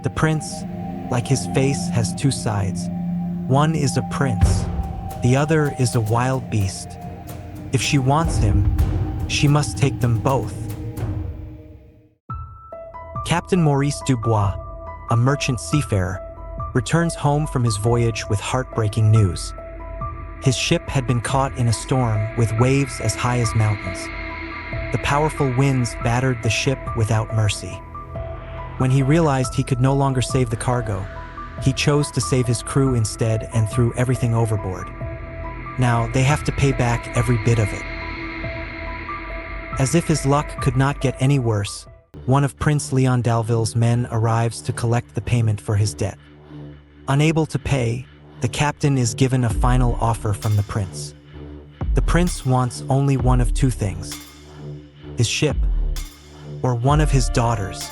The prince, like his face, has two sides. One is a prince, the other is a wild beast. If she wants him, she must take them both. Captain Maurice Dubois, a merchant seafarer, returns home from his voyage with heartbreaking news. His ship had been caught in a storm with waves as high as mountains. The powerful winds battered the ship without mercy. When he realized he could no longer save the cargo, he chose to save his crew instead and threw everything overboard. Now they have to pay back every bit of it. As if his luck could not get any worse, one of Prince Leon Dalville's men arrives to collect the payment for his debt. Unable to pay, the captain is given a final offer from the prince. The prince wants only one of two things: his ship, or one of his daughters.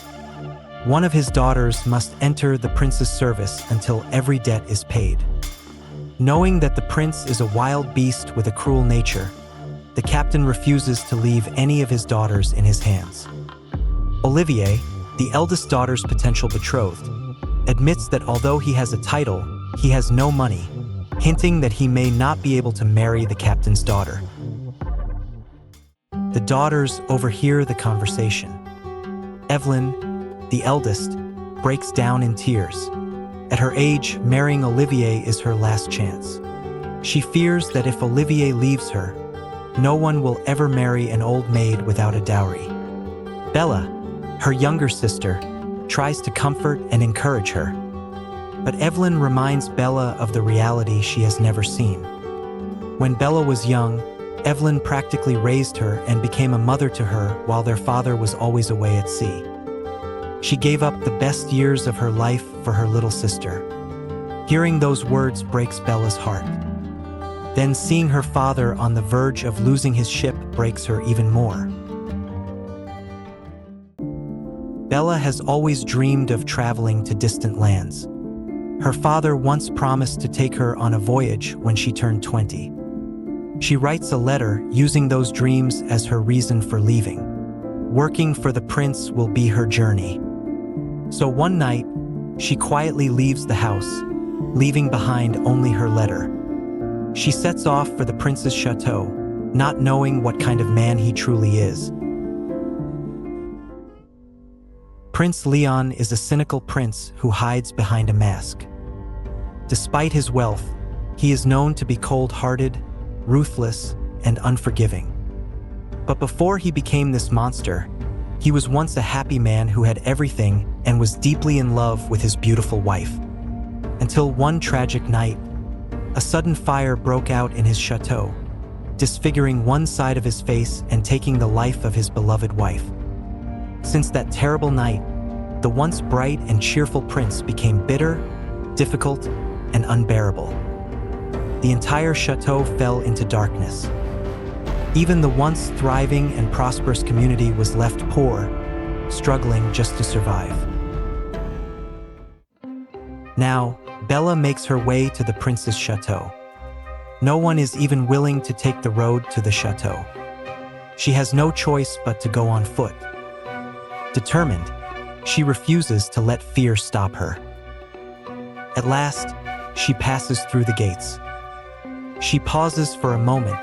One of his daughters must enter the prince's service until every debt is paid. Knowing that the prince is a wild beast with a cruel nature, the captain refuses to leave any of his daughters in his hands. Olivier, the eldest daughter's potential betrothed, admits that although he has a title, he has no money, hinting that he may not be able to marry the captain's daughter. The daughters overhear the conversation. Evelyn, the eldest, breaks down in tears. At her age, marrying Olivier is her last chance. She fears that if Olivier leaves her, no one will ever marry an old maid without a dowry. Bella, her younger sister, tries to comfort and encourage her. But Evelyn reminds Bella of the reality she has never seen. When Bella was young, Evelyn practically raised her and became a mother to her while their father was always away at sea. She gave up the best years of her life for her little sister. Hearing those words breaks Bella's heart. Then seeing her father on the verge of losing his ship breaks her even more. Bella has always dreamed of traveling to distant lands. Her father once promised to take her on a voyage when she turned 20. She writes a letter using those dreams as her reason for leaving. Working for the prince will be her journey. So one night, she quietly leaves the house, leaving behind only her letter. She sets off for the prince's chateau, not knowing what kind of man he truly is. Prince Leon is a cynical prince who hides behind a mask. Despite his wealth, he is known to be cold-hearted, ruthless, and unforgiving. But before he became this monster, he was once a happy man who had everything and was deeply in love with his beautiful wife. Until one tragic night, a sudden fire broke out in his chateau, disfiguring one side of his face and taking the life of his beloved wife. Since that terrible night, the once bright and cheerful prince became bitter, difficult, and unbearable. The entire chateau fell into darkness. Even the once thriving and prosperous community was left poor, struggling just to survive. Now, Bella makes her way to the prince's chateau. No one is even willing to take the road to the chateau. She has no choice but to go on foot. Determined, she refuses to let fear stop her. At last, she passes through the gates. She pauses for a moment,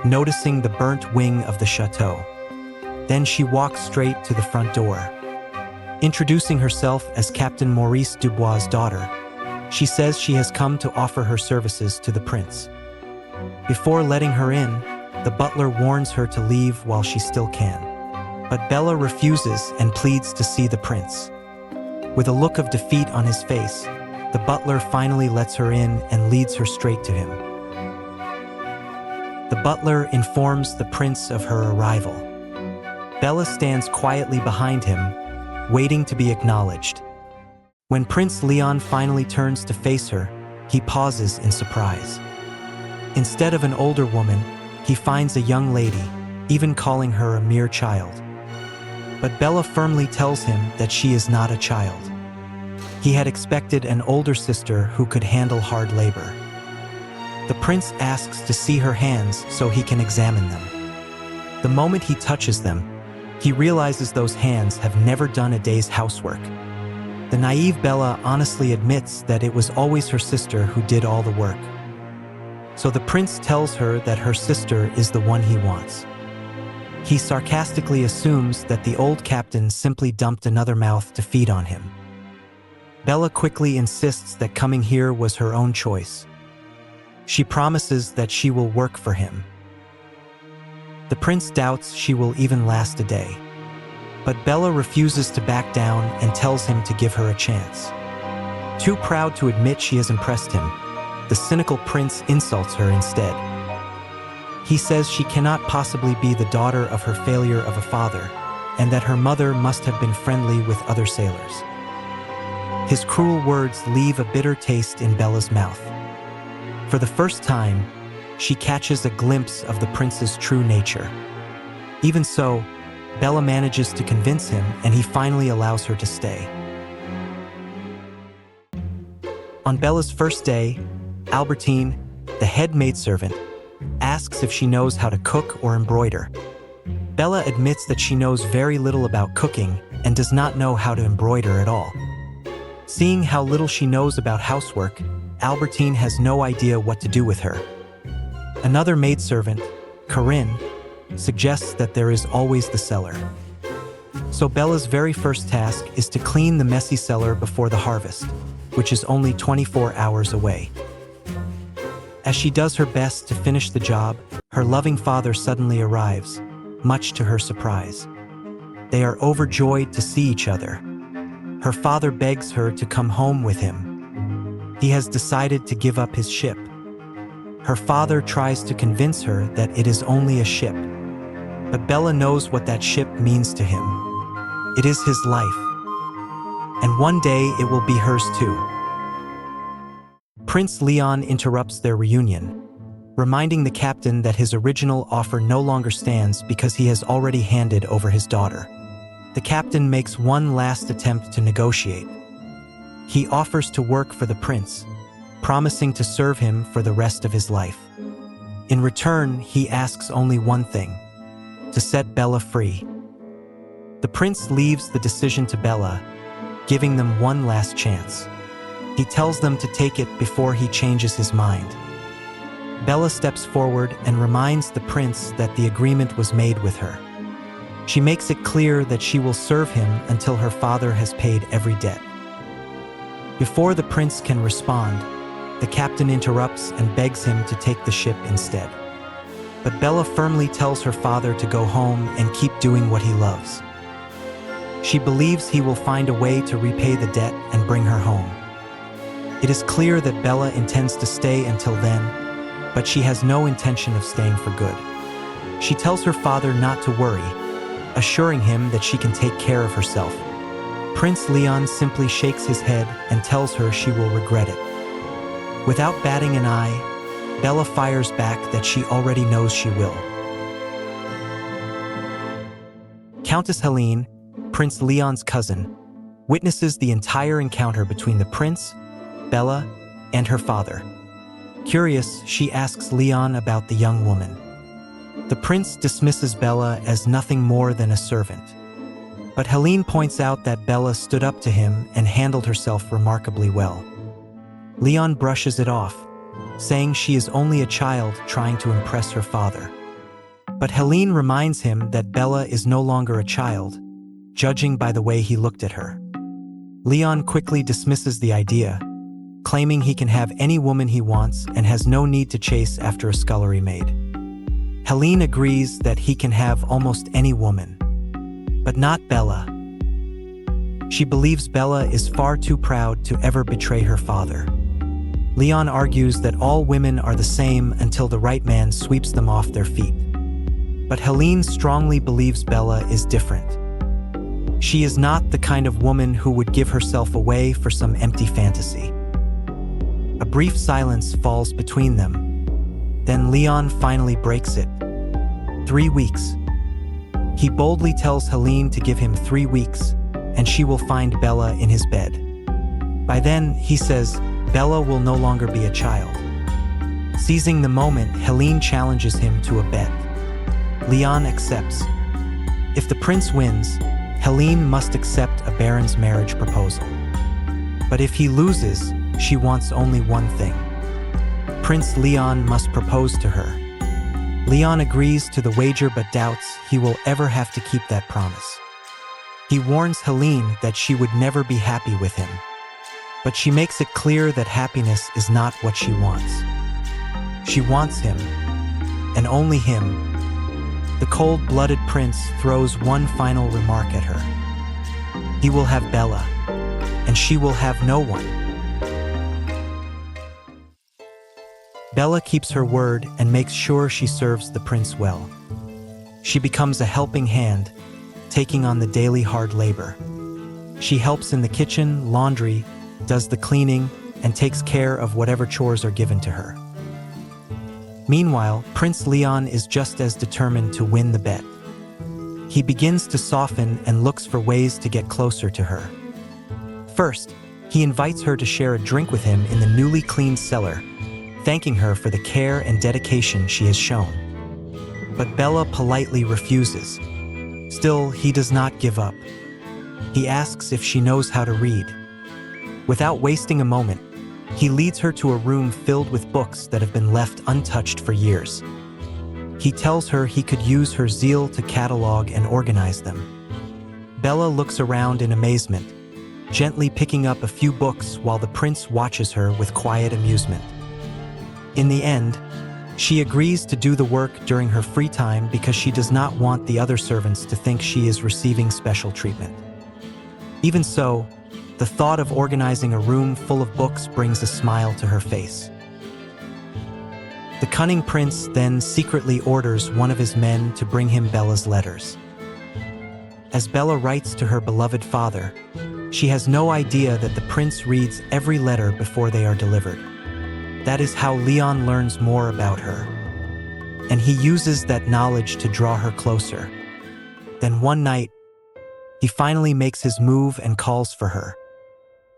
noticing the burnt wing of the chateau. Then she walks straight to the front door. Introducing herself as Captain Maurice Dubois' daughter, she says she has come to offer her services to the prince. Before letting her in, the butler warns her to leave while she still can. But Bella refuses and pleads to see the prince. With a look of defeat on his face, the butler finally lets her in and leads her straight to him. The butler informs the prince of her arrival. Bella stands quietly behind him, waiting to be acknowledged. When Prince Leon finally turns to face her, he pauses in surprise. Instead of an older woman, he finds a young lady, even calling her a mere child. But Bella firmly tells him that she is not a child. He had expected an older sister who could handle hard labor. The prince asks to see her hands so he can examine them. The moment he touches them, he realizes those hands have never done a day's housework. The naive Bella honestly admits that it was always her sister who did all the work. So the prince tells her that her sister is the one he wants. He sarcastically assumes that the old captain simply dumped another mouth to feed on him. Bella quickly insists that coming here was her own choice. She promises that she will work for him. The prince doubts she will even last a day. But Bella refuses to back down and tells him to give her a chance. Too proud to admit she has impressed him, the cynical prince insults her instead. He says she cannot possibly be the daughter of her failure of a father, and that her mother must have been friendly with other sailors. His cruel words leave a bitter taste in Bella's mouth. For the first time, she catches a glimpse of the prince's true nature. Even so, Bella manages to convince him, and he finally allows her to stay. On Bella's first day, Albertine, the head maidservant, asks if she knows how to cook or embroider. Bella admits that she knows very little about cooking and does not know how to embroider at all. Seeing how little she knows about housework, Albertine has no idea what to do with her. Another maidservant, Corinne, suggests that there is always the cellar. So Bella's very first task is to clean the messy cellar before the harvest, which is only 24 hours away. As she does her best to finish the job, her loving father suddenly arrives, much to her surprise. They are overjoyed to see each other. Her father begs her to come home with him. He has decided to give up his ship. Her father tries to convince her that it is only a ship. But Bella knows what that ship means to him. It is his life. And one day it will be hers too. Prince Leon interrupts their reunion, reminding the captain that his original offer no longer stands because he has already handed over his daughter. The captain makes one last attempt to negotiate. He offers to work for the prince, promising to serve him for the rest of his life. In return, he asks only one thing: to set Bella free. The prince leaves the decision to Bella, giving them one last chance. He tells them to take it before he changes his mind. Bella steps forward and reminds the prince that the agreement was made with her. She makes it clear that she will serve him until her father has paid every debt. Before the prince can respond, the captain interrupts and begs him to take the ship instead. But Bella firmly tells her father to go home and keep doing what he loves. She believes he will find a way to repay the debt and bring her home. It is clear that Bella intends to stay until then, but she has no intention of staying for good. She tells her father not to worry, assuring him that she can take care of herself. Prince Leon simply shakes his head and tells her she will regret it. Without batting an eye, Bella fires back that she already knows she will. Countess Helene, Prince Leon's cousin, witnesses the entire encounter between the prince, Bella, and her father. Curious, she asks Leon about the young woman. The prince dismisses Bella as nothing more than a servant. But Helene points out that Bella stood up to him and handled herself remarkably well. Leon brushes it off, saying she is only a child trying to impress her father. But Helene reminds him that Bella is no longer a child, judging by the way he looked at her. Leon quickly dismisses the idea, claiming he can have any woman he wants and has no need to chase after a scullery maid. Helene agrees that he can have almost any woman, but not Bella. She believes Bella is far too proud to ever betray her father. Leon argues that all women are the same until the right man sweeps them off their feet. But Helene strongly believes Bella is different. She is not the kind of woman who would give herself away for some empty fantasy. A brief silence falls between them. Then Leon finally breaks it. 3 weeks. He boldly tells Helene to give him 3 weeks, and she will find Bella in his bed. By then, he says, Bella will no longer be a child. Seizing the moment, Helene challenges him to a bet. Leon accepts. If the prince wins, Helene must accept a baron's marriage proposal. But if he loses, she wants only one thing. Prince Leon must propose to her. Leon agrees to the wager but doubts he will ever have to keep that promise. He warns Helene that she would never be happy with him. But she makes it clear that happiness is not what she wants. She wants him, and only him. The cold-blooded prince throws one final remark at her. He will have Bella, and she will have no one. Bella keeps her word and makes sure she serves the prince well. She becomes a helping hand, taking on the daily hard labor. She helps in the kitchen, laundry, does the cleaning, and takes care of whatever chores are given to her. Meanwhile, Prince Leon is just as determined to win the bet. He begins to soften and looks for ways to get closer to her. First, he invites her to share a drink with him in the newly cleaned cellar, thanking her for the care and dedication she has shown. But Bella politely refuses. Still, he does not give up. He asks if she knows how to read. Without wasting a moment, he leads her to a room filled with books that have been left untouched for years. He tells her he could use her zeal to catalog and organize them. Bella looks around in amazement, gently picking up a few books while the prince watches her with quiet amusement. In the end, she agrees to do the work during her free time because she does not want the other servants to think she is receiving special treatment. Even so, the thought of organizing a room full of books brings a smile to her face. The cunning prince then secretly orders one of his men to bring him Bella's letters. As Bella writes to her beloved father, she has no idea that the prince reads every letter before they are delivered. That is how Leon learns more about her. And he uses that knowledge to draw her closer. Then one night, he finally makes his move and calls for her.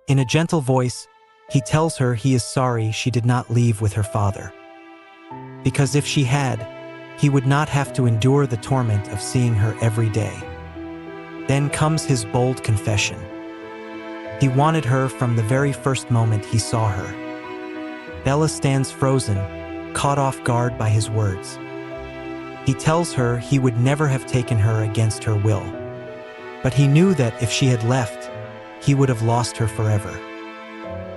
In a gentle voice, he tells her he is sorry she did not leave with her father. Because if she had, he would not have to endure the torment of seeing her every day. Then comes his bold confession. He wanted her from the very first moment he saw her. Bella stands frozen, caught off guard by his words. He tells her he would never have taken her against her will. But he knew that if she had left, he would have lost her forever.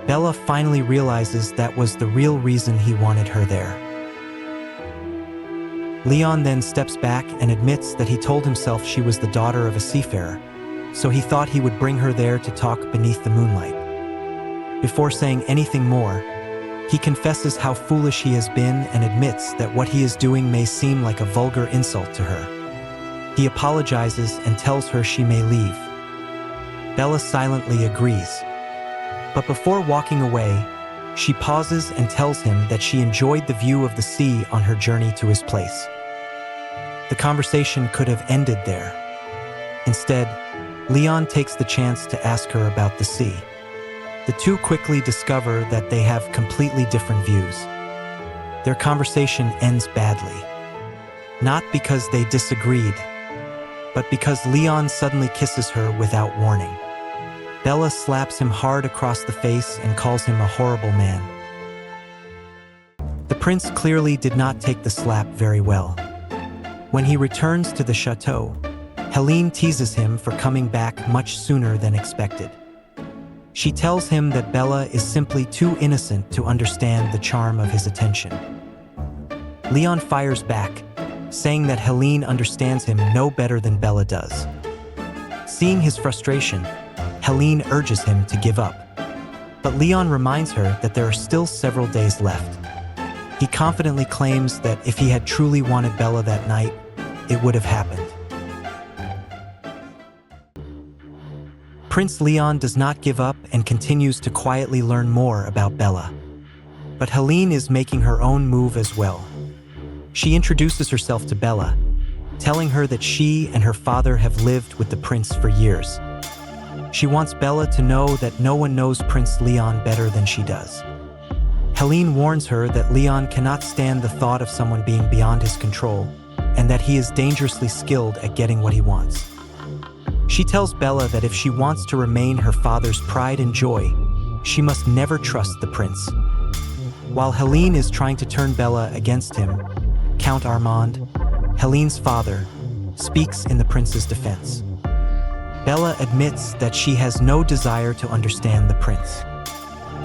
Bella finally realizes that was the real reason he wanted her there. Leon then steps back and admits that he told himself she was the daughter of a seafarer, so he thought he would bring her there to talk beneath the moonlight. Before saying anything more, he confesses how foolish he has been and admits that what he is doing may seem like a vulgar insult to her. He apologizes and tells her she may leave. Bella silently agrees. But before walking away, she pauses and tells him that she enjoyed the view of the sea on her journey to his place. The conversation could have ended there. Instead, Leon takes the chance to ask her about the sea. The two quickly discover that they have completely different views. Their conversation ends badly. Not because they disagreed, but because Leon suddenly kisses her without warning. Bella slaps him hard across the face and calls him a horrible man. The prince clearly did not take the slap very well. When he returns to the chateau, Helene teases him for coming back much sooner than expected. She tells him that Bella is simply too innocent to understand the charm of his attention. Leon fires back, saying that Helene understands him no better than Bella does. Seeing his frustration, Helene urges him to give up. But Leon reminds her that there are still several days left. He confidently claims that if he had truly wanted Bella that night, it would have happened. Prince Leon does not give up and continues to quietly learn more about Bella. But Helene is making her own move as well. She introduces herself to Bella, telling her that she and her father have lived with the prince for years. She wants Bella to know that no one knows Prince Leon better than she does. Helene warns her that Leon cannot stand the thought of someone being beyond his control, and that he is dangerously skilled at getting what he wants. She tells Bella that if she wants to remain her father's pride and joy, she must never trust the prince. While Helene is trying to turn Bella against him, Count Armand, Helene's father, speaks in the prince's defense. Bella admits that she has no desire to understand the prince.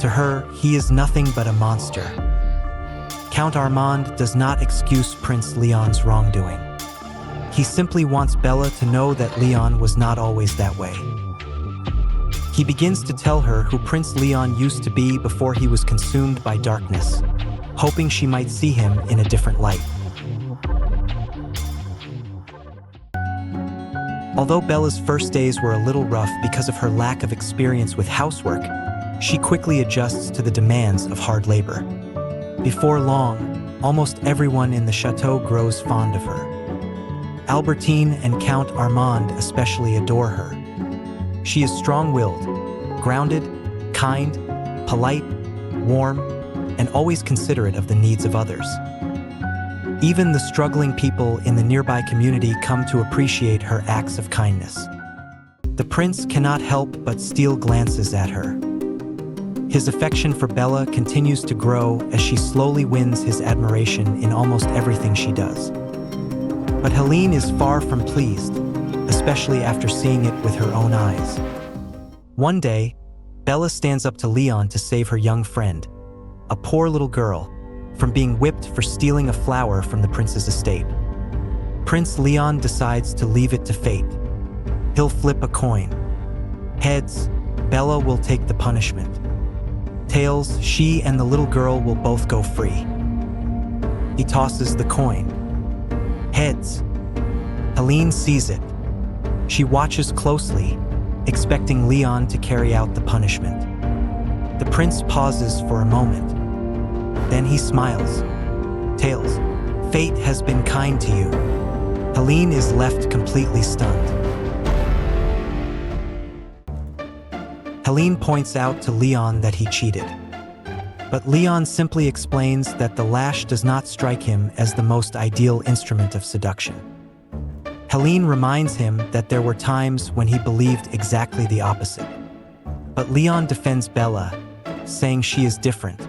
To her, he is nothing but a monster. Count Armand does not excuse Prince Leon's wrongdoing. He simply wants Bella to know that Leon was not always that way. He begins to tell her who Prince Leon used to be before he was consumed by darkness, hoping she might see him in a different light. Although Bella's first days were a little rough because of her lack of experience with housework, she quickly adjusts to the demands of hard labor. Before long, almost everyone in the chateau grows fond of her. Albertine and Count Armand especially adore her. She is strong-willed, grounded, kind, polite, warm, and always considerate of the needs of others. Even the struggling people in the nearby community come to appreciate her acts of kindness. The prince cannot help but steal glances at her. His affection for Bella continues to grow as she slowly wins his admiration in almost everything she does. But Helene is far from pleased, especially after seeing it with her own eyes. One day, Bella stands up to Leon to save her young friend, a poor little girl, from being whipped for stealing a flower from the prince's estate. Prince Leon decides to leave it to fate. He'll flip a coin. Heads, Bella will take the punishment. Tails, she and the little girl will both go free. He tosses the coin. Heads. Helene sees it. She watches closely, expecting Leon to carry out the punishment. The prince pauses for a moment. Then he smiles. Tails, fate has been kind to you. Helene is left completely stunned. Helene points out to Leon that he cheated. But Leon simply explains that the lash does not strike him as the most ideal instrument of seduction. Helene reminds him that there were times when he believed exactly the opposite. But Leon defends Bella, saying she is different.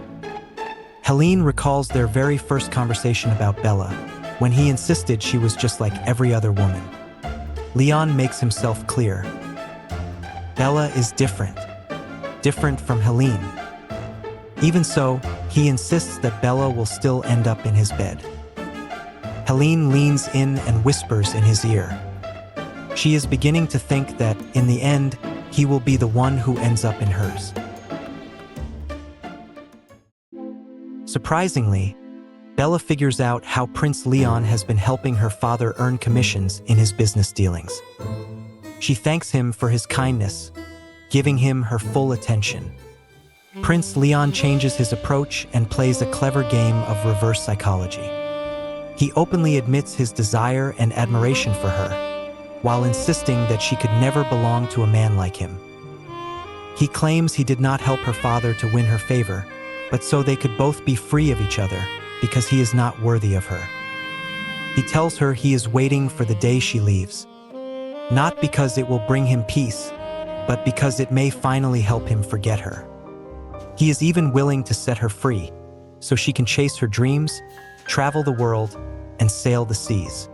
Helene recalls their very first conversation about Bella, when he insisted she was just like every other woman. Leon makes himself clear. Bella is different from Helene. Even so, he insists that Bella will still end up in his bed. Helene leans in and whispers in his ear. She is beginning to think that, in the end, he will be the one who ends up in hers. Surprisingly, Bella figures out how Prince Leon has been helping her father earn commissions in his business dealings. She thanks him for his kindness, giving him her full attention. Prince Leon changes his approach and plays a clever game of reverse psychology. He openly admits his desire and admiration for her, while insisting that she could never belong to a man like him. He claims he did not help her father to win her favor, but so they could both be free of each other, because he is not worthy of her. He tells her he is waiting for the day she leaves, not because it will bring him peace, but because it may finally help him forget her. He is even willing to set her free, so she can chase her dreams, travel the world, and sail the seas.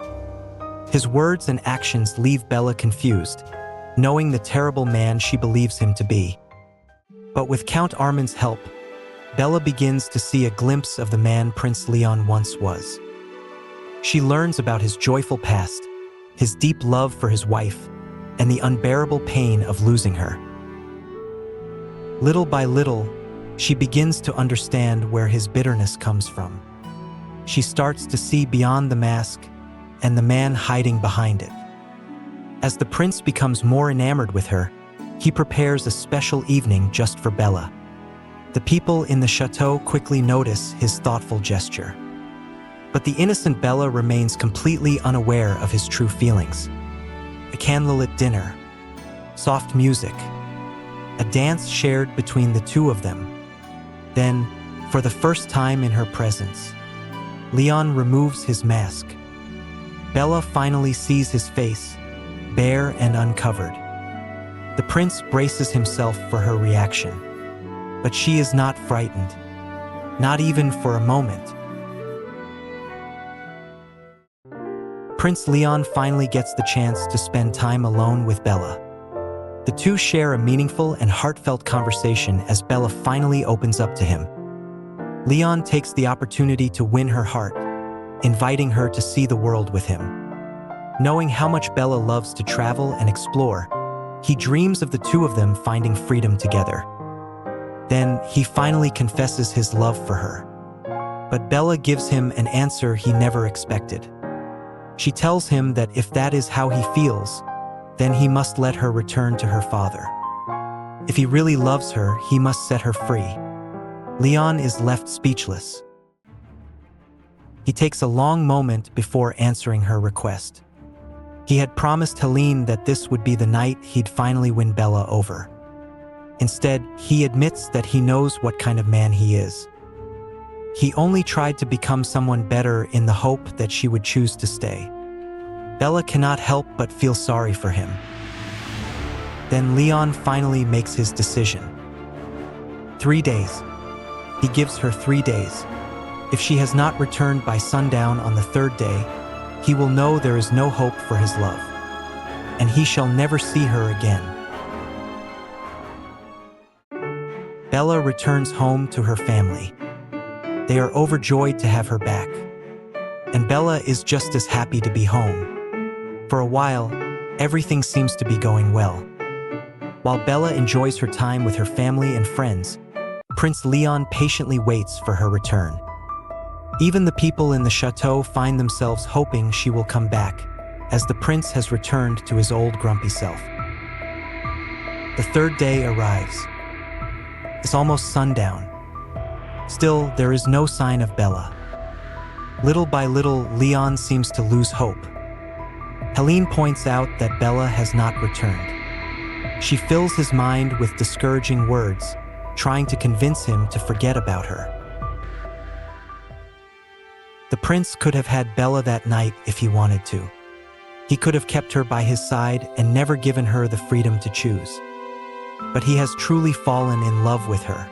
His words and actions leave Bella confused, knowing the terrible man she believes him to be. But with Count Armand's help, Bella begins to see a glimpse of the man Prince Leon once was. She learns about his joyful past, his deep love for his wife, and the unbearable pain of losing her. Little by little, she begins to understand where his bitterness comes from. She starts to see beyond the mask and the man hiding behind it. As the prince becomes more enamored with her, he prepares a special evening just for Bella. The people in the chateau quickly notice his thoughtful gesture. But the innocent Bella remains completely unaware of his true feelings. A candlelit dinner, soft music, a dance shared between the two of them. Then, for the first time in her presence, Leon removes his mask. Bella finally sees his face, bare and uncovered. The prince braces himself for her reaction. But she is not frightened, not even for a moment. Prince Leon finally gets the chance to spend time alone with Bella. The two share a meaningful and heartfelt conversation as Bella finally opens up to him. Leon takes the opportunity to win her heart, inviting her to see the world with him. Knowing how much Bella loves to travel and explore, he dreams of the two of them finding freedom together. Then, he finally confesses his love for her. But Bella gives him an answer he never expected. She tells him that if that is how he feels, then he must let her return to her father. If he really loves her, he must set her free. Leon is left speechless. He takes a long moment before answering her request. He had promised Helene that this would be the night he'd finally win Bella over. Instead, he admits that he knows what kind of man he is. He only tried to become someone better in the hope that she would choose to stay. Bella cannot help but feel sorry for him. Then Leon finally makes his decision. 3 days. He gives her 3 days. If she has not returned by sundown on the 3rd day, he will know there is no hope for his love, and he shall never see her again. Bella returns home to her family. They are overjoyed to have her back, and Bella is just as happy to be home. For a while, everything seems to be going well. While Bella enjoys her time with her family and friends, Prince Leon patiently waits for her return. Even the people in the chateau find themselves hoping she will come back, as the prince has returned to his old grumpy self. The 3rd day arrives. It's almost sundown. Still, there is no sign of Bella. Little by little, Leon seems to lose hope. Helene points out that Bella has not returned. She fills his mind with discouraging words, trying to convince him to forget about her. The prince could have had Bella that night if he wanted to. He could have kept her by his side and never given her the freedom to choose. But he has truly fallen in love with her,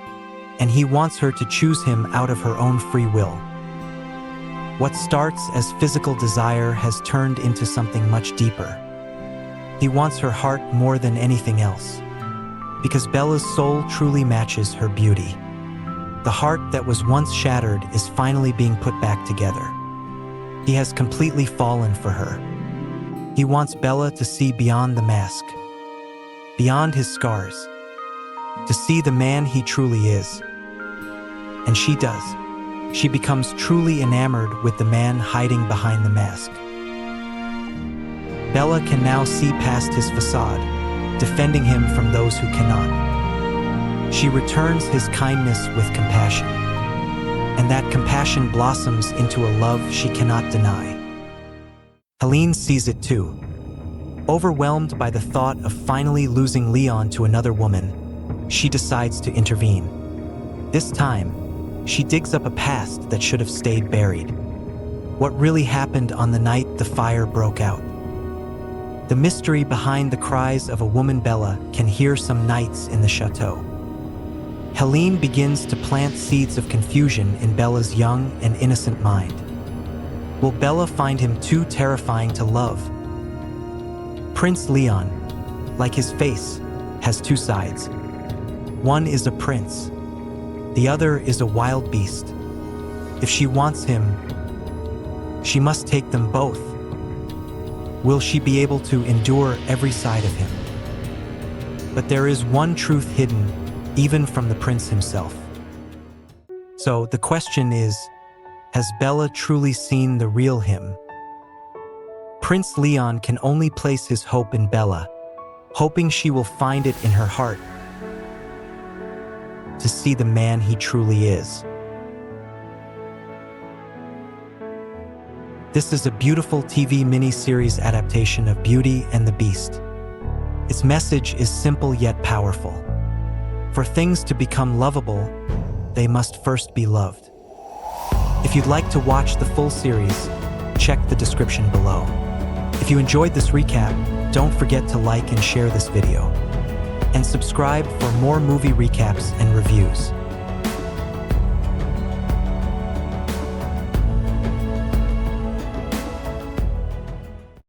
and he wants her to choose him out of her own free will. What starts as physical desire has turned into something much deeper. He wants her heart more than anything else, because Bella's soul truly matches her beauty. The heart that was once shattered is finally being put back together. He has completely fallen for her. He wants Bella to see beyond the mask, beyond his scars, to see the man he truly is. And she does. She becomes truly enamored with the man hiding behind the mask. Bella can now see past his facade, defending him from those who cannot. She returns his kindness with compassion, and that compassion blossoms into a love she cannot deny. Helene sees it too. Overwhelmed by the thought of finally losing Leon to another woman, she decides to intervene. This time, she digs up a past that should have stayed buried. What really happened on the night the fire broke out? The mystery behind the cries of a woman Bella can hear some nights in the chateau. Helene begins to plant seeds of confusion in Bella's young and innocent mind. Will Bella find him too terrifying to love? Prince Leon, like his face, has two sides. One is a prince. The other is a wild beast. If she wants him, she must take them both. Will she be able to endure every side of him? But there is one truth hidden even from the prince himself. So the question is, has Bella truly seen the real him? Prince Leon can only place his hope in Bella, hoping she will find it in her heart to see the man he truly is. This is a beautiful TV miniseries adaptation of Beauty and the Beast. Its message is simple yet powerful. For things to become lovable, they must first be loved. If you'd like to watch the full series, check the description below. If you enjoyed this recap, don't forget to like and share this video. and subscribe for more movie recaps and reviews.